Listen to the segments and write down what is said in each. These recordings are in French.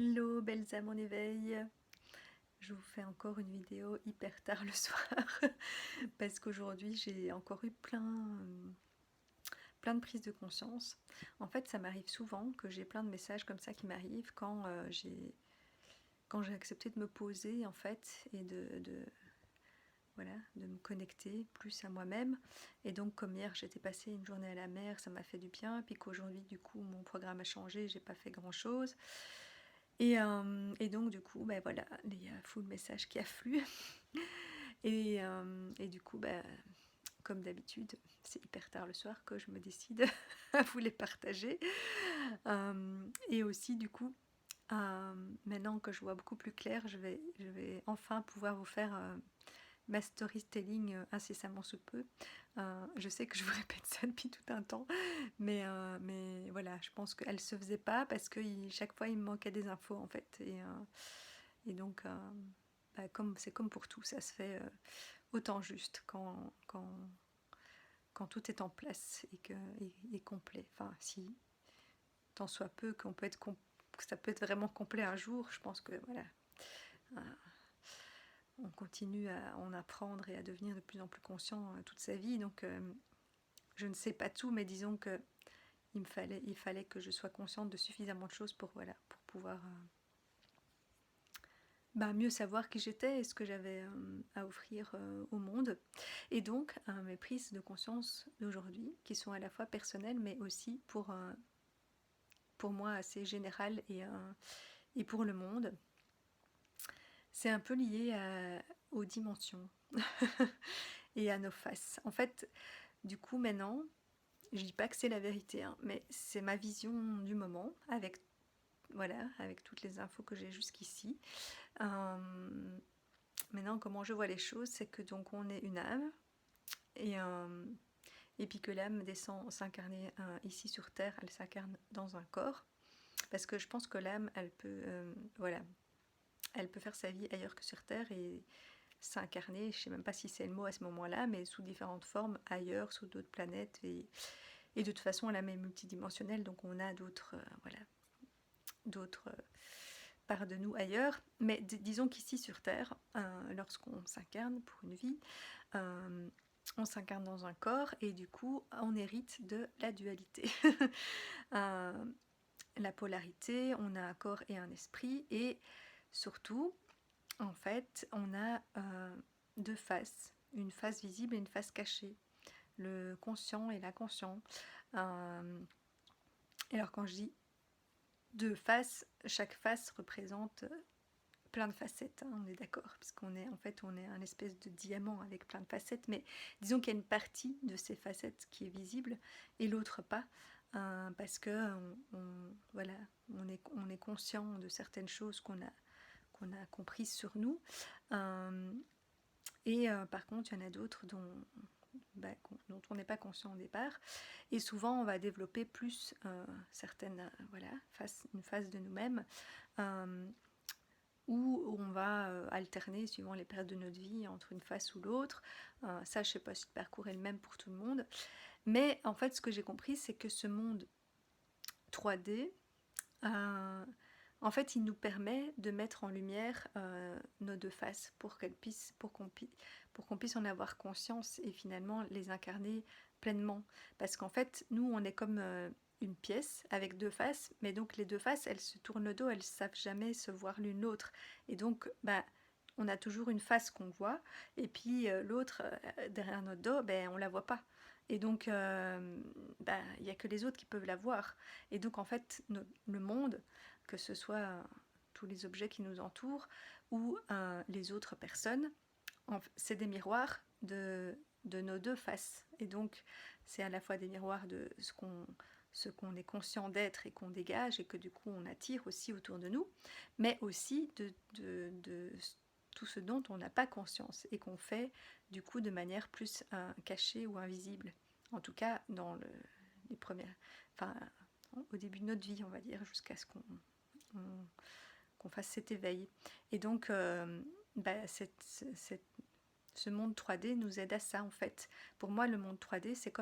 Hello, belles âmes en éveil. Je vous fais encore une vidéo hyper tard le soir parce qu'aujourd'hui j'ai encore eu plein de prises de conscience. En fait, ça m'arrive souvent que j'ai plein de messages comme ça qui m'arrivent quand j'ai accepté de me poser en fait et voilà, de me connecter plus à moi-même. Et donc comme hier j'étais passée une journée à la mer, ça m'a fait du bien, puis qu'aujourd'hui du coup mon programme a changé, j'ai pas fait grand chose. Et donc du coup, ben voilà, il y a full message qui afflue. Et du coup, ben, comme d'habitude, c'est hyper tard le soir que je me décide à vous les partager. Et aussi du coup, maintenant que je vois beaucoup plus clair, je vais enfin pouvoir vous faire ma storytelling incessamment sous peu. Je sais que je vous répète ça depuis tout un temps, mais voilà, je pense qu'elle se faisait pas parce que chaque fois il me manquait des infos en fait. Et donc, bah, c'est comme pour tout, ça se fait autant juste quand tout est en place et complet. Enfin, si, tant soit peu qu'on peut être que ça peut être vraiment complet un jour, je pense que voilà. euh, on continue à en apprendre et à devenir de plus en plus conscient toute sa vie. Donc je ne sais pas tout, mais disons que il fallait que je sois consciente de suffisamment de choses pour, voilà, pour pouvoir mieux savoir qui j'étais et ce que j'avais à offrir au monde. Et donc mes prises de conscience d'aujourd'hui, qui sont à la fois personnelles, mais aussi pour moi assez générales et pour le monde, c'est un peu lié aux dimensions et à nos faces. En fait, du coup, maintenant, je dis pas que c'est la vérité, hein, mais c'est ma vision du moment, avec, voilà, avec toutes les infos que j'ai jusqu'ici. Maintenant, comment je vois les choses, c'est que donc on est une âme, et puis que l'âme descend s'incarner ici sur Terre, elle s'incarne dans un corps, parce que je pense que l'âme, elle peut, voilà, elle peut faire sa vie ailleurs que sur Terre et s'incarner, je sais même pas si c'est le mot à ce moment-là, mais sous différentes formes, ailleurs, sous d'autres planètes, et de toute façon, elle est multidimensionnelle, donc on a d'autres, voilà, d'autres parts de nous ailleurs. Mais disons qu'ici sur Terre, lorsqu'on s'incarne pour une vie, on s'incarne dans un corps et du coup, on hérite de la dualité. La polarité, on a un corps et un esprit, et surtout, en fait, on a deux faces, une face visible et une face cachée, le conscient et l'inconscient. Alors quand je dis deux faces, chaque face représente plein de facettes, hein, on est d'accord, puisqu'on est en fait on est un espèce de diamant avec plein de facettes, mais disons qu'il y a une partie de ces facettes qui est visible et l'autre pas, parce que voilà, on est conscient de certaines choses qu'on a comprises sur nous, et par contre il y en a d'autres dont on n'est pas conscient au départ, et souvent on va développer plus certaines voilà, une phase de nous-mêmes où on va alterner suivant les périodes de notre vie entre une face ou l'autre. Ça, je ne sais pas si le parcours est le même pour tout le monde, mais en fait ce que j'ai compris, c'est que ce monde 3D, en fait il nous permet de mettre en lumière nos deux faces pour qu'on puisse en avoir conscience et finalement les incarner pleinement, parce qu'en fait nous on est comme une pièce avec deux faces, mais donc les deux faces elles se tournent le dos, elles ne savent jamais se voir l'une l'autre, et donc on a toujours une face qu'on voit, et puis l'autre derrière notre dos, on la voit pas, et donc il n'y a que les autres qui peuvent la voir. Et donc en fait le monde, que ce soit tous les objets qui nous entourent ou les autres personnes, c'est des miroirs de nos deux faces. Et donc c'est à la fois des miroirs de ce qu'on est conscient d'être et qu'on dégage et que du coup on attire aussi autour de nous, mais aussi de tout ce dont on n'a pas conscience et qu'on fait du coup de manière plus cachée ou invisible. En tout cas dans les premières, enfin au début de notre vie, on va dire, jusqu'à ce qu'on fasse cet éveil. Et donc ce monde 3D nous aide à ça en fait. Pour moi le monde 3D c'est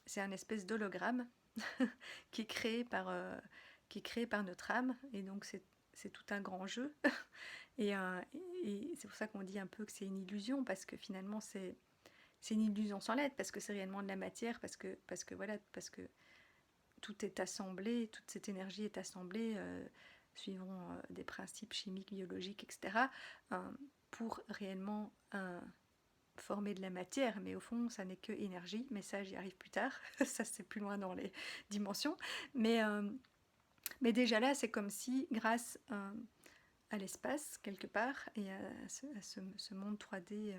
c'est un espèce d'hologramme qui est créé par qui est créé par notre âme, et donc c'est tout un grand jeu. et, euh, et c'est pour ça qu'on dit un peu que c'est une illusion, parce que finalement c'est une illusion sans l'être, parce que c'est réellement de la matière, parce que tout est assemblé, toute cette énergie est assemblée suivant des principes chimiques, biologiques, etc., euh, pour réellement former de la matière, mais au fond ça n'est que énergie, mais ça j'y arrive plus tard, ça c'est plus loin dans les dimensions, mais, euh, mais déjà là c'est comme si grâce à l'espace quelque part, et à ce monde 3D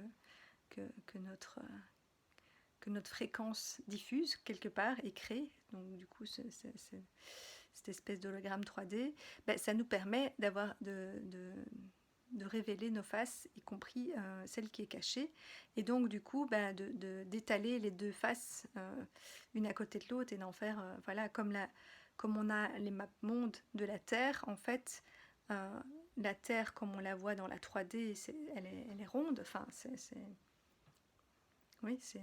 que notre fréquence diffuse quelque part et crée, donc du coup cette espèce d'hologramme 3D, ben, ça nous permet de révéler nos faces, y compris celle qui est cachée, et donc du coup ben, d'étaler les deux faces une à côté de l'autre, et d'en faire, voilà, comme on a les maps mondes de la Terre, en fait, la Terre comme on la voit dans la 3D, elle est ronde, enfin oui, c'est...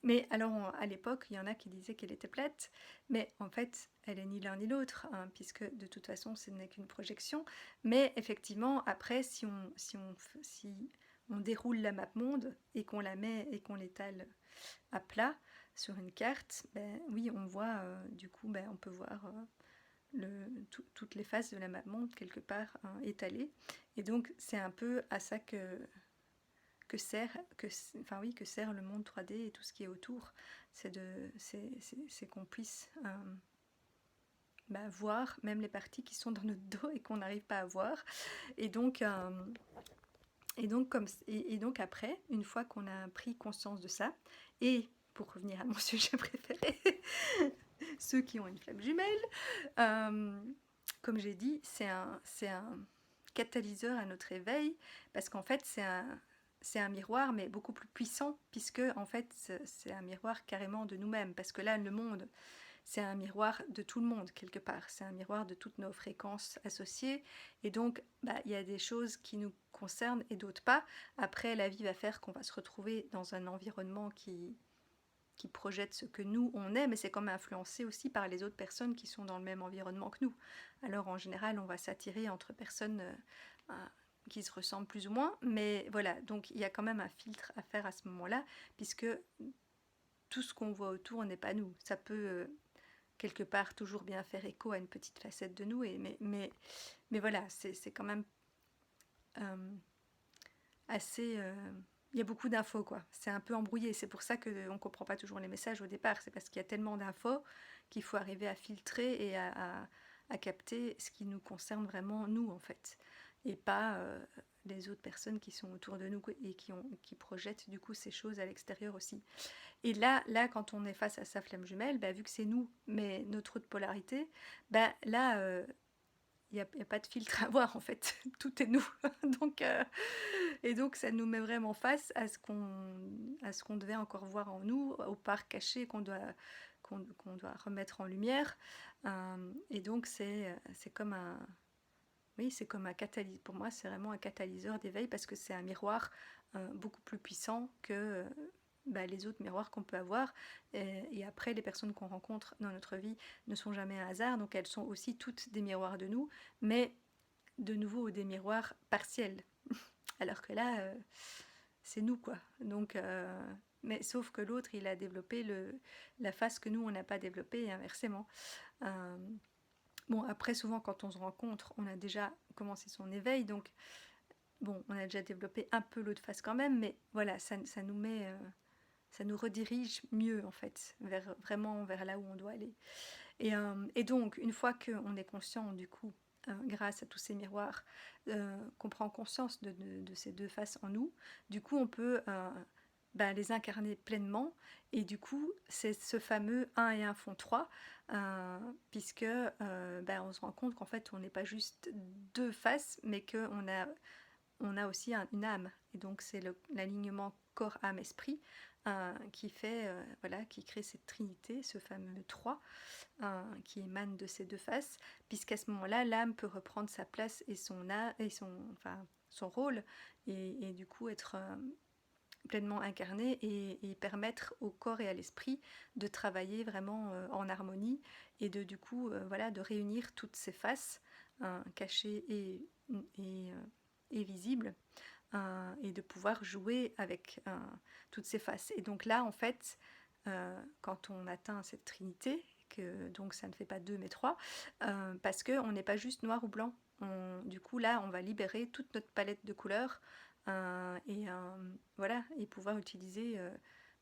Mais alors, à l'époque, il y en a qui disaient qu'elle était plate, mais en fait, elle est ni l'un ni l'autre, hein, puisque de toute façon, ce n'est qu'une projection. Mais effectivement, après, si on déroule la map monde et qu'on la met et qu'on l'étale à plat sur une carte, ben oui, on voit, du coup, ben, on peut voir toutes les faces de la map monde quelque part hein, étalées. Et donc, c'est un peu à ça que sert le monde 3D et tout ce qui est autour, c'est qu'on puisse voir même les parties qui sont dans notre dos et qu'on n'arrive pas à voir. Et donc, donc après, une fois qu'on a pris conscience de ça, et pour revenir à mon sujet préféré, ceux qui ont une flamme jumelle, comme j'ai dit, c'est un catalyseur à notre éveil, parce qu'en fait c'est un miroir, mais beaucoup plus puissant, puisque en fait c'est un miroir carrément de nous-mêmes, parce que là le monde c'est un miroir de tout le monde quelque part, c'est un miroir de toutes nos fréquences associées, et donc il y a des choses qui nous concernent et d'autres pas. Après la vie va faire qu'on va se retrouver dans un environnement qui projette ce que nous on est, mais c'est comme influencé aussi par les autres personnes qui sont dans le même environnement que nous. Alors en général on va s'attirer entre personnes qui se ressemblent plus ou moins, mais voilà, donc il y a quand même un filtre à faire à ce moment-là, puisque tout ce qu'on voit autour n'est pas nous. Ça peut quelque part toujours bien faire écho à une petite facette de nous, mais voilà, c'est quand même assez... il y a beaucoup d'infos, quoi. C'est un peu embrouillé. C'est pour ça qu'on ne comprend pas toujours les messages au départ. C'est parce qu'il y a tellement d'infos qu'il faut arriver à filtrer et à capter ce qui nous concerne vraiment, nous, en fait. Et pas les autres personnes qui sont autour de nous et qui projettent, du coup, ces choses à l'extérieur aussi. Et là, quand on est face à sa flamme jumelle, vu que c'est nous, mais notre autre polarité, là... il n'y a pas de filtre à voir en fait, tout est nous. donc, et donc ça nous met vraiment face à ce qu'on devait encore voir en nous, aux parts cachées qu'on doit remettre en lumière. Et donc c'est comme un... Oui, c'est comme un catalyseur. Pour moi, c'est vraiment un catalyseur d'éveil, parce que c'est un miroir beaucoup plus puissant que les autres miroirs qu'on peut avoir. Et après, les personnes qu'on rencontre dans notre vie ne sont jamais un hasard, donc elles sont aussi toutes des miroirs de nous, mais de nouveau des miroirs partiels. Alors que là, c'est nous, quoi. Donc, mais sauf que l'autre, il a développé la face que nous, on n'a pas développée, et inversement. Bon, après, souvent, quand on se rencontre, on a déjà commencé son éveil, donc bon, on a déjà développé un peu l'autre face quand même, mais voilà, ça nous met... ça nous redirige mieux en fait, vraiment vers là où on doit aller. Et donc, une fois qu'on est conscient du coup, grâce à tous ces miroirs, qu'on prend conscience de ces deux faces en nous, du coup on peut les incarner pleinement, et du coup c'est ce fameux 1 et 1 font 3, puisque on se rend compte qu'en fait on n'est pas juste deux faces, mais qu'on a aussi une âme, et donc c'est l'alignement corps, âme, esprit qui fait, qui crée cette trinité, ce fameux 3 qui émane de ces deux faces, puisqu'à ce moment-là, l'âme peut reprendre sa place et son rôle, et du coup être pleinement incarné et permettre au corps et à l'esprit de travailler vraiment en harmonie et de du coup voilà de réunir toutes ces faces cachées et, euh, et visibles et de pouvoir jouer avec toutes ces faces. Et donc là en fait quand on atteint cette trinité, que donc ça ne fait pas deux mais trois, parce qu'on n'est pas juste noir ou blanc. Du coup là on va libérer toute notre palette de couleurs voilà, et pouvoir utiliser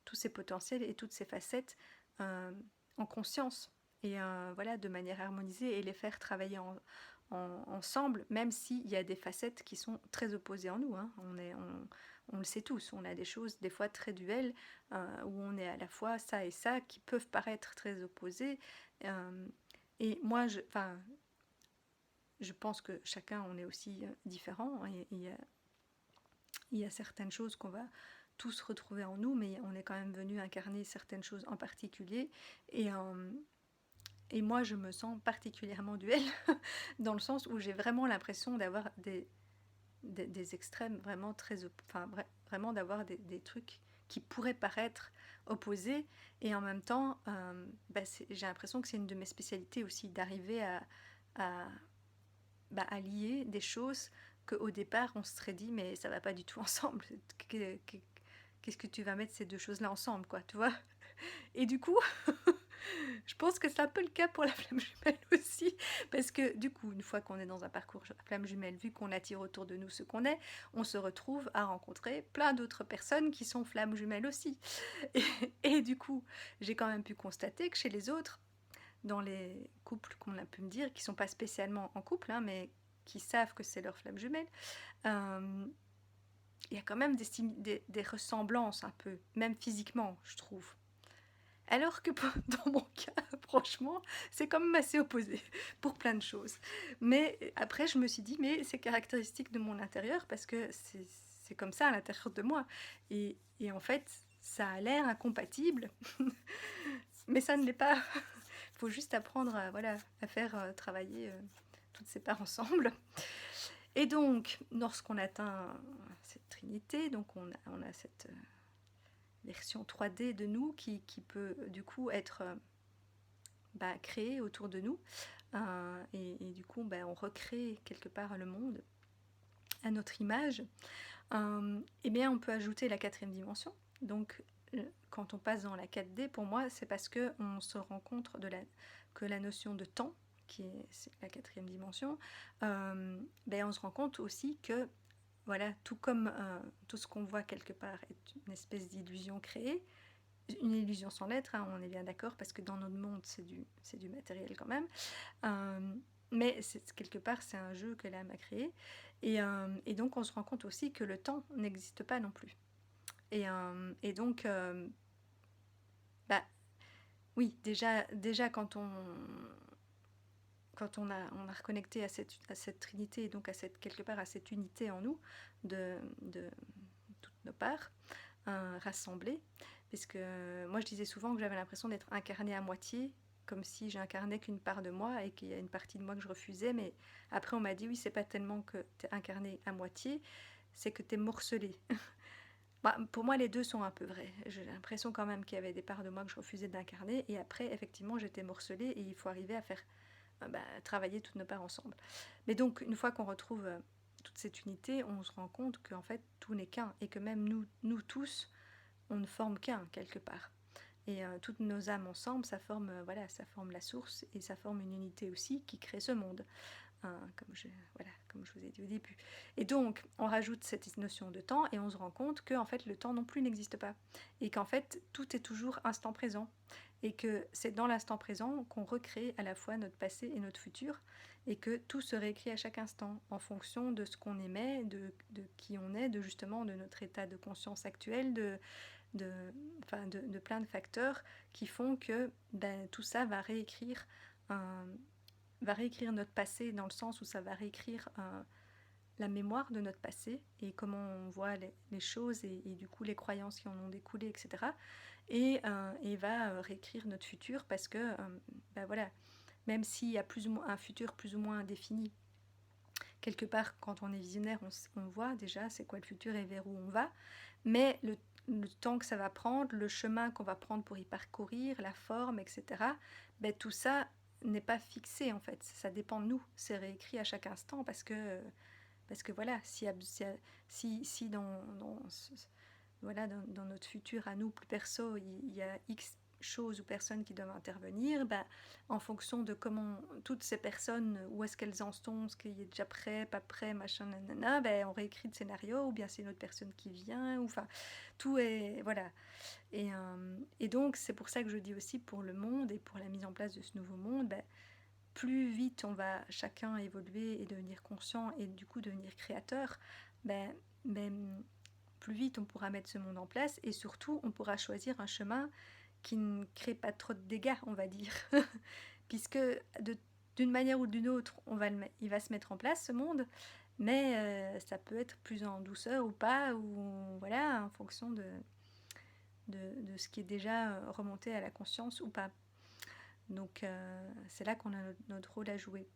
tous ces potentiels et toutes ces facettes en conscience et voilà, de manière harmonisée et les faire travailler ensemble, même s'il y a des facettes qui sont très opposées en nous. Hein. On le sait tous, on a des choses des fois très duelles où on est à la fois ça et ça qui peuvent paraître très opposés. Et moi, je pense que chacun, on est aussi différent. Il y a certaines choses qu'on va tous retrouver en nous, mais on est quand même venu incarner certaines choses en particulier. Et moi, je me sens particulièrement duel, dans le sens où j'ai vraiment l'impression d'avoir des extrêmes vraiment très... Enfin, vraiment d'avoir des trucs qui pourraient paraître opposés. Et en même temps, j'ai l'impression que c'est une de mes spécialités aussi, d'arriver à, à lier des choses qu'au départ on se serait dit mais ça va pas du tout ensemble. Qu'est-ce que tu vas mettre ces deux choses-là ensemble, quoi, tu vois? Et du coup, je pense que c'est un peu le cas pour la flamme jumelle aussi, parce que du coup, une fois qu'on est dans un parcours flamme jumelle, vu qu'on attire autour de nous ce qu'on est, on se retrouve à rencontrer plein d'autres personnes qui sont flammes jumelles aussi. Et du coup, j'ai quand même pu constater que chez les autres, dans les couples qu'on a pu me dire, qui sont pas spécialement en couple, hein, mais qui savent que c'est leur flamme jumelle, il y a quand même des ressemblances un peu, même physiquement, je trouve. Alors que dans mon cas, franchement, c'est quand même assez opposé pour plein de choses. Mais après, je me suis dit, mais c'est caractéristique de mon intérieur parce que c'est comme ça à l'intérieur de moi. Et en fait, ça a l'air incompatible, mais ça ne l'est pas. Il faut juste apprendre à, voilà, à faire travailler toutes ces parts ensemble. Et donc, lorsqu'on atteint cette trinité, donc on a cette version 3D de nous qui peut du coup être créée autour de nous. Et du coup, on recrée quelque part le monde à notre image. Et bien, on peut ajouter la quatrième dimension. Donc, quand on passe dans la 4D, pour moi, c'est parce qu'on se rend compte que la notion de temps, qui est la quatrième dimension, on se rend compte aussi que, voilà, tout comme tout ce qu'on voit quelque part est une espèce d'illusion créée, une illusion sans l'être, hein, on est bien d'accord, parce que dans notre monde, c'est du matériel quand même. Mais quelque part, c'est un jeu que l'âme a créé. Et donc, on se rend compte aussi que le temps n'existe pas non plus. Et donc, oui, déjà quand on a reconnecté à cette trinité, et donc quelque part à cette unité en nous, de toutes nos parts, rassemblées, parce que moi je disais souvent que j'avais l'impression d'être incarnée à moitié, comme si j'incarnais qu'une part de moi et qu'il y a une partie de moi que je refusais, mais après on m'a dit oui, c'est pas tellement que tu es incarnée à moitié, c'est que tu es morcelée. Pour moi, les deux sont un peu vrais. J'ai l'impression quand même qu'il y avait des parts de moi que je refusais d'incarner, et après, effectivement, j'étais morcelée, et il faut arriver à faire travailler toutes nos parts ensemble. Mais donc, une fois qu'on retrouve toute cette unité, on se rend compte qu'en fait, tout n'est qu'un, et que même nous tous, on ne forme qu'un, quelque part. Et toutes nos âmes ensemble, ça forme la source, et ça forme une unité aussi qui crée ce monde. Comme je vous ai dit au début. Et donc, on rajoute cette notion de temps et on se rend compte que en fait, le temps non plus n'existe pas. Et qu'en fait, tout est toujours instant présent. Et que c'est dans l'instant présent qu'on recrée à la fois notre passé et notre futur. Et que tout se réécrit à chaque instant en fonction de ce qu'on aimait, de qui on est, de notre état de conscience actuel, de plein de facteurs qui font que tout ça va réécrire notre passé, dans le sens où ça va réécrire la mémoire de notre passé et comment on voit les choses et du coup les croyances qui en ont découlé, etc. Et va réécrire notre futur parce que, voilà, même s'il y a plus ou moins un futur plus ou moins défini, quelque part quand on est visionnaire, on voit déjà c'est quoi le futur et vers où on va, mais le temps que ça va prendre, le chemin qu'on va prendre pour y parcourir, la forme, etc. Ben, tout ça n'est pas fixé en fait, ça dépend de nous, c'est réécrit à chaque instant parce que voilà, si voilà, dans notre futur à nous, plus perso, il y a X choses ou personnes qui doivent intervenir, bah, en fonction de comment toutes ces personnes, où est-ce qu'elles en sont, ce qui est déjà prêt, pas prêt, machin, nanana, ben, on réécrit le scénario, ou bien c'est une autre personne qui vient, ou enfin, tout est, voilà. Et donc, c'est pour ça que je dis aussi pour le monde et pour la mise en place de ce nouveau monde, ben, plus vite on va chacun évoluer et devenir conscient et du coup devenir créateur, ben, ben, plus vite on pourra mettre ce monde en place et surtout on pourra choisir un chemin qui ne crée pas trop de dégâts, on va dire. Puisque d'une manière ou d'une autre, il va se mettre en place ce monde, mais ça peut être plus en douceur ou pas, ou voilà, en fonction de ce qui est déjà remonté à la conscience ou pas. Donc c'est là qu'on a notre rôle à jouer.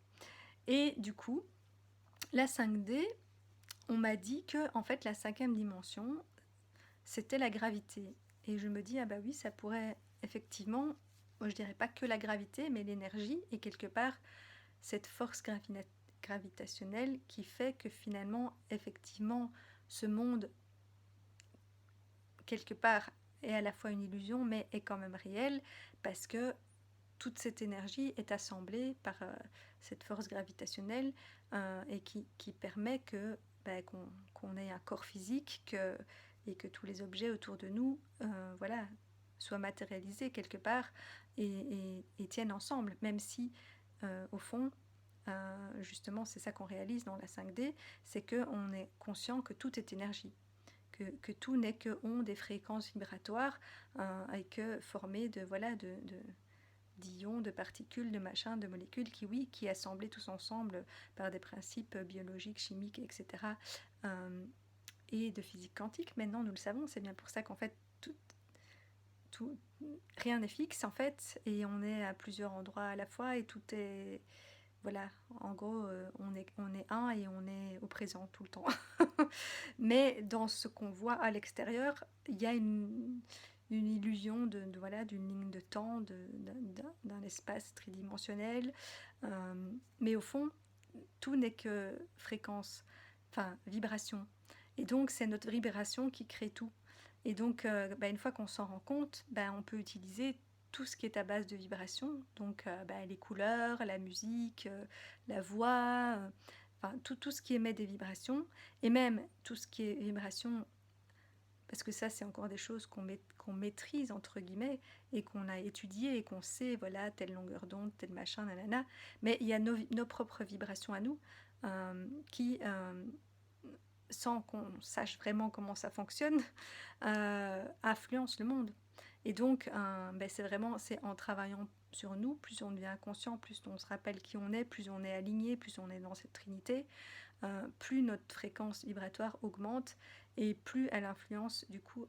Et du coup, la 5D, on m'a dit que en fait la 5e dimension, c'était la gravité. Et je me dis, ah bah oui, ça pourrait effectivement, moi je dirais pas que la gravité, mais l'énergie, et quelque part cette force gravitationnelle qui fait que finalement, effectivement, ce monde, quelque part, est à la fois une illusion, mais est quand même réel, parce que toute cette énergie est assemblée par cette force gravitationnelle et qui permet que qu'on ait un corps physique et que tous les objets autour de nous voilà, soient matérialisés quelque part et tiennent ensemble, même si au fond, justement c'est ça qu'on réalise dans la 5D, c'est qu'on est conscient que tout est énergie. Que tout n'est que ondes et fréquences vibratoires et que formé de voilà d'ions, de particules, de machins, de molécules qui assemblés tous ensemble par des principes biologiques, chimiques, etc. Et de physique quantique. Maintenant, nous le savons, c'est bien pour ça qu'en fait, tout, rien n'est fixe en fait, et on est à plusieurs endroits à la fois, et tout est... Voilà, en gros, on est un et on est au présent tout le temps. Mais dans ce qu'on voit à l'extérieur, il y a une illusion voilà, d'une ligne de temps, d'un espace tridimensionnel. Mais au fond, tout n'est que fréquence, enfin vibration. Et donc, c'est notre vibration qui crée tout. Et donc, une fois qu'on s'en rend compte, on peut utiliser tout ce qui est à base de vibration, donc les couleurs, la musique, la voix, enfin tout ce qui émet des vibrations, et même tout ce qui est vibration, parce que ça c'est encore des choses qu'on maîtrise entre guillemets, et qu'on a étudié et qu'on sait, voilà, telle longueur d'onde, tel machin, nanana, mais il y a nos propres vibrations à nous qui... sans qu'on sache vraiment comment ça fonctionne, influence le monde. Et donc, c'est en travaillant sur nous, plus on devient conscient, plus on se rappelle qui on est, plus on est aligné, plus on est dans cette trinité, plus notre fréquence vibratoire augmente et plus elle influence du coup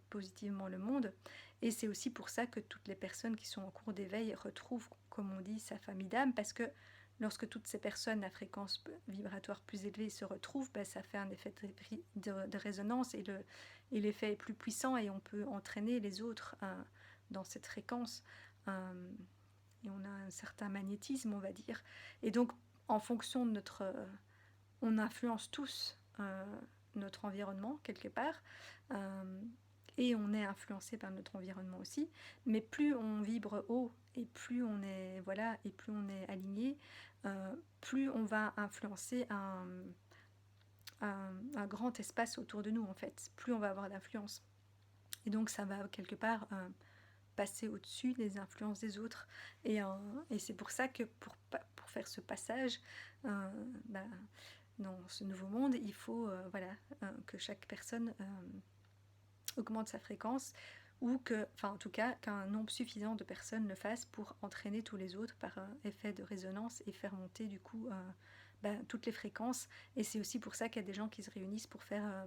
positivement le monde. Et c'est aussi pour ça que toutes les personnes qui sont en cours d'éveil retrouvent, comme on dit, sa famille d'âme, parce que lorsque toutes ces personnes à fréquence vibratoire plus élevée se retrouvent, ça fait un effet de résonance et l'effet est plus puissant et on peut entraîner les autres dans cette fréquence. Et on a un certain magnétisme, on va dire. Et donc, en fonction de notre... on influence tous notre environnement, quelque part. Et on est influencé par notre environnement aussi, mais plus on vibre haut et plus on est voilà et plus on est aligné, plus on va influencer un grand espace autour de nous en fait, plus on va avoir d'influence, et donc ça va quelque part passer au-dessus des influences des autres, et c'est pour ça que pour faire ce passage dans ce nouveau monde, il faut que chaque personne augmente sa fréquence, ou que, enfin en tout cas, qu'un nombre suffisant de personnes le fassent pour entraîner tous les autres par effet de résonance et faire monter du coup toutes les fréquences. Et c'est aussi pour ça qu'il y a des gens qui se réunissent pour faire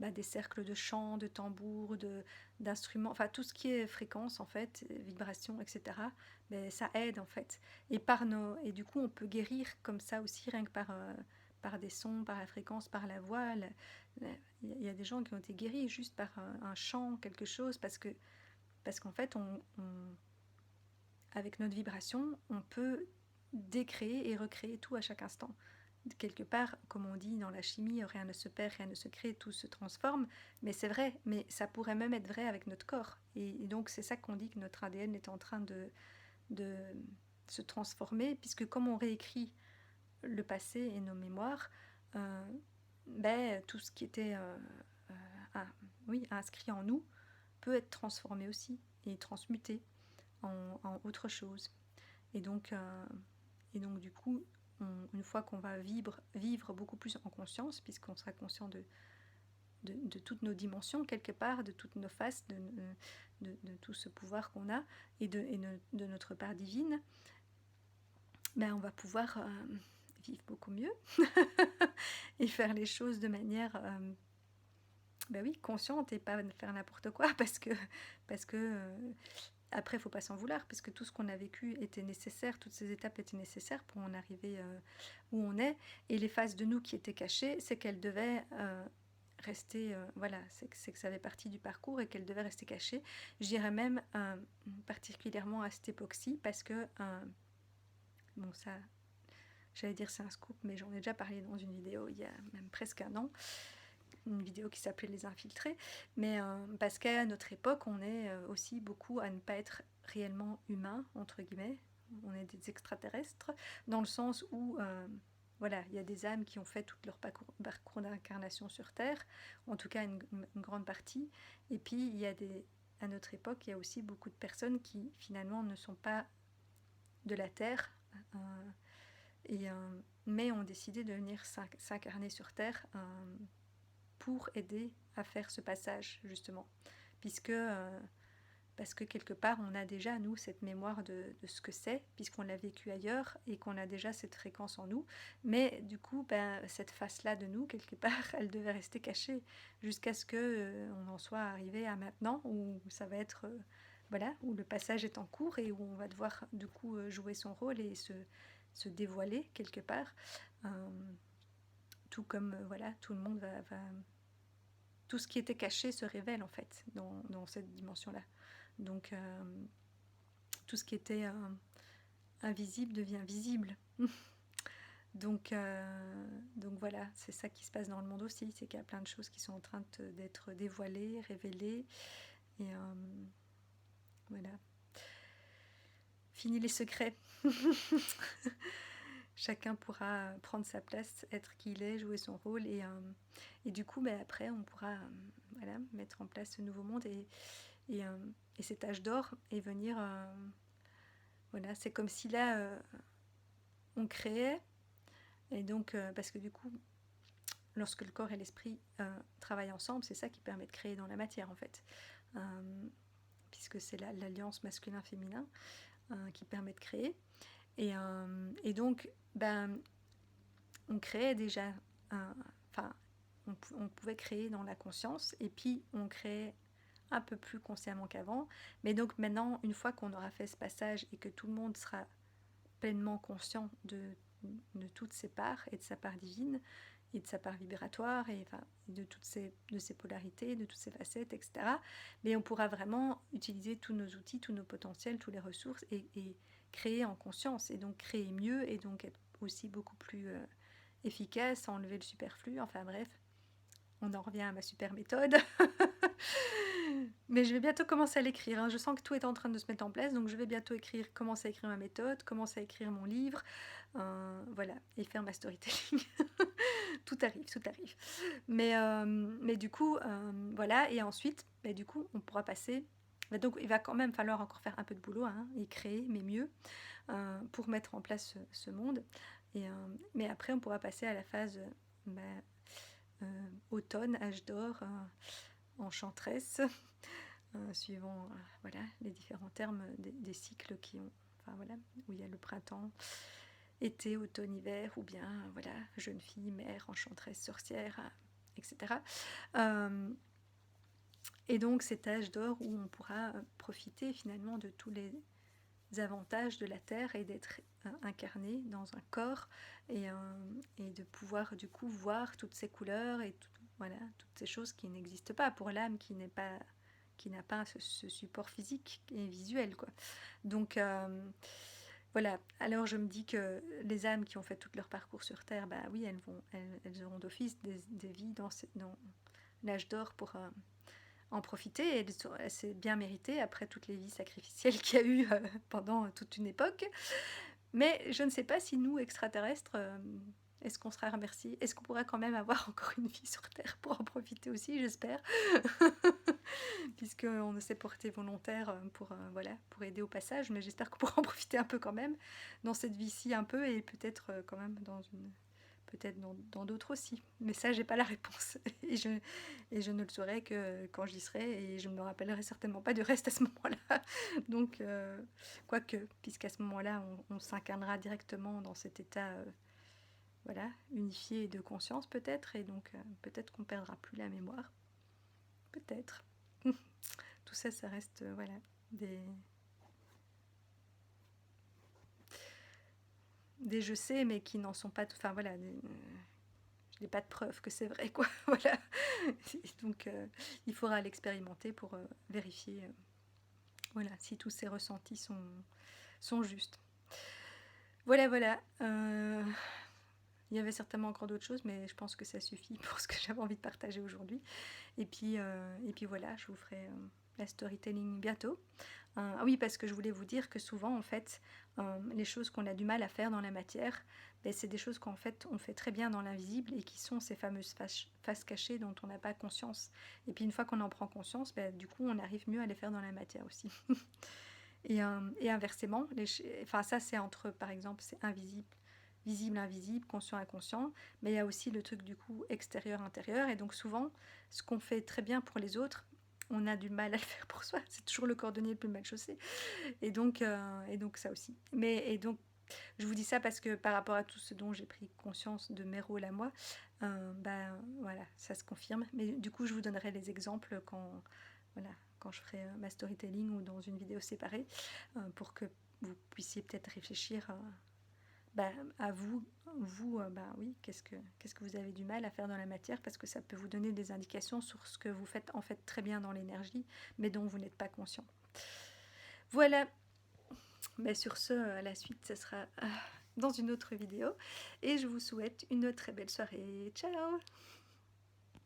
des cercles de chant, de tambours, d'instruments, enfin tout ce qui est fréquence en fait, vibration, etc. Ça aide en fait. Et du coup on peut guérir comme ça aussi, rien que par des sons, par la fréquence, par la voix. Il y a des gens qui ont été guéris juste par un chant, quelque chose, parce qu'en fait, avec notre vibration, on peut décréer et recréer tout à chaque instant. Quelque part, comme on dit dans la chimie, rien ne se perd, rien ne se crée, tout se transforme, mais c'est vrai, mais ça pourrait même être vrai avec notre corps. Et donc c'est ça qu'on dit que notre ADN est en train de se transformer, puisque comme on réécrit le passé et nos mémoires, tout ce qui était inscrit en nous peut être transformé aussi et transmuté en autre chose. Et donc du coup, une fois qu'on va vivre beaucoup plus en conscience, puisqu'on sera conscient de toutes nos dimensions quelque part, de toutes nos faces, de tout ce pouvoir qu'on a et de notre part divine, on va pouvoir vivre beaucoup mieux et faire les choses de manière consciente et pas faire n'importe quoi parce que après, il ne faut pas s'en vouloir, parce que tout ce qu'on a vécu était nécessaire, toutes ces étapes étaient nécessaires pour en arriver où on est. Et les phases de nous qui étaient cachées, c'est qu'elles devaient rester, c'est que ça fait partie du parcours et qu'elles devaient rester cachées. Je dirais même particulièrement à cette époque-ci, parce que, ça, j'allais dire c'est un scoop, mais j'en ai déjà parlé dans une vidéo il y a même presque un an, une vidéo qui s'appelait Les Infiltrés, mais parce qu'à notre époque, on est aussi beaucoup à ne pas être réellement humain, entre guillemets, on est des extraterrestres, dans le sens où, il y a des âmes qui ont fait tout leur parcours d'incarnation sur Terre, en tout cas une grande partie, et puis à notre époque, il y a aussi beaucoup de personnes qui finalement ne sont pas de la Terre, mais ont décidé de venir s'incarner sur Terre, pour aider à faire ce passage, justement. Parce que quelque part, on a déjà, nous, cette mémoire de ce que c'est, puisqu'on l'a vécu ailleurs et qu'on a déjà cette fréquence en nous. Mais du coup, cette face-là de nous, quelque part, elle devait rester cachée jusqu'à ce qu'on en soit arrivé à maintenant, où ça va être... où le passage est en cours et où on va devoir, du coup, jouer son rôle et se dévoiler, quelque part. Tout comme, tout le monde va tout ce qui était caché se révèle en fait dans cette dimension-là. Donc tout ce qui était invisible devient visible. donc voilà, c'est ça qui se passe dans le monde aussi, c'est qu'il y a plein de choses qui sont en train d'être dévoilées, révélées. Et voilà. Fini les secrets. Chacun pourra prendre sa place, être qui il est, jouer son rôle et du coup après on pourra mettre en place ce nouveau monde et cet âge d'or et venir c'est comme si là on créait et donc parce que du coup lorsque le corps et l'esprit travaillent ensemble, c'est ça qui permet de créer dans la matière en fait, puisque c'est l'alliance masculin-féminin qui permet de créer et donc on créait déjà on pouvait créer dans la conscience et puis on créait un peu plus consciemment qu'avant, mais donc maintenant une fois qu'on aura fait ce passage et que tout le monde sera pleinement conscient de toutes ses parts et de sa part divine et de sa part vibratoire et de ses polarités, de toutes ses facettes, etc. Mais on pourra vraiment utiliser tous nos outils, tous nos potentiels, toutes les ressources et créer en conscience et donc créer mieux et donc être aussi beaucoup plus efficace, enlever le superflu, enfin bref, on en revient à ma super méthode. Mais je vais bientôt commencer à l'écrire, hein. Je sens que tout est en train de se mettre en place, donc je vais bientôt commencer à écrire ma méthode, commencer à écrire mon livre, et faire ma storytelling. Tout arrive. Mais du coup, et ensuite, du coup, on pourra passer... donc il va quand même falloir encore faire un peu de boulot, hein, et créer, mais mieux, pour mettre en place ce monde. Mais après, on pourra passer à la phase automne, âge d'or, enchanteresse, suivant les différents termes des cycles qui ont, où il y a le printemps, été, automne, hiver, ou bien jeune fille, mère, enchanteresse, sorcière, etc. Et donc cet âge d'or où on pourra profiter finalement de tous avantages de la Terre et d'être incarné dans un corps et de pouvoir du coup voir toutes ces couleurs et voilà, toutes ces choses qui n'existent pas pour l'âme qui n'a pas ce support physique et visuel, quoi. Donc voilà, alors je me dis que les âmes qui ont fait tout leur parcours sur Terre, bah oui, elles auront d'office des vies dans l'âge d'or pour en profiter, et c'est bien mérité après toutes les vies sacrificielles qu'il y a eu pendant toute une époque. Mais je ne sais pas si nous, extraterrestres, est-ce qu'on sera remerciés? Est-ce qu'on pourra quand même avoir encore une vie sur Terre pour en profiter aussi, j'espère. Puisqu'on s'est porté volontaire voilà, pour aider au passage, mais j'espère qu'on pourra en profiter un peu quand même, dans cette vie-ci un peu, et peut-être quand même peut-être dans d'autres aussi. Mais ça, j'ai pas la réponse. Et je ne le saurai que quand j'y serai, et je ne me rappellerai certainement pas du reste à ce moment-là. Donc, quoique, puisqu'à ce moment-là, on s'incarnera directement dans cet état voilà, unifié de conscience peut-être, et donc peut-être qu'on perdra plus la mémoire. Peut-être. Tout ça, ça reste voilà, des je sais, mais qui n'en sont pas... Enfin voilà, je n'ai pas de preuve que c'est vrai, quoi. Voilà. Donc il faudra l'expérimenter pour vérifier voilà, si tous ces ressentis sont justes. Voilà, voilà. Il y avait certainement encore d'autres choses, mais je pense que ça suffit pour ce que j'avais envie de partager aujourd'hui. Et puis voilà, je vous ferai la storytelling bientôt. Ah oui, parce que je voulais vous dire que souvent, en fait, les choses qu'on a du mal à faire dans la matière, ben, c'est des choses qu'en fait, on fait très bien dans l'invisible, et qui sont ces fameuses faces cachées dont on n'a pas conscience. Et puis une fois qu'on en prend conscience, ben, du coup, on arrive mieux à les faire dans la matière aussi. Et inversement, enfin ça c'est entre, par exemple, c'est invisible, visible, invisible, conscient, inconscient, mais il y a aussi le truc du coup extérieur, intérieur, et donc souvent, ce qu'on fait très bien pour les autres, on a du mal à le faire pour soi. C'est toujours le cordonnier le plus mal chaussé. Et donc ça aussi. Et donc, je vous dis ça parce que par rapport à tout ce dont j'ai pris conscience de mes rôles à moi, ben voilà, ça se confirme. Mais du coup, je vous donnerai les exemples voilà, quand je ferai ma storytelling ou dans une vidéo séparée, pour que vous puissiez peut-être réfléchir à vous, oui, qu'est-ce que vous avez du mal à faire dans la matière, parce que ça peut vous donner des indications sur ce que vous faites en fait très bien dans l'énergie, mais dont vous n'êtes pas conscient. Voilà, mais sur ce, la suite, ce sera dans une autre vidéo, et je vous souhaite une très belle soirée. Ciao!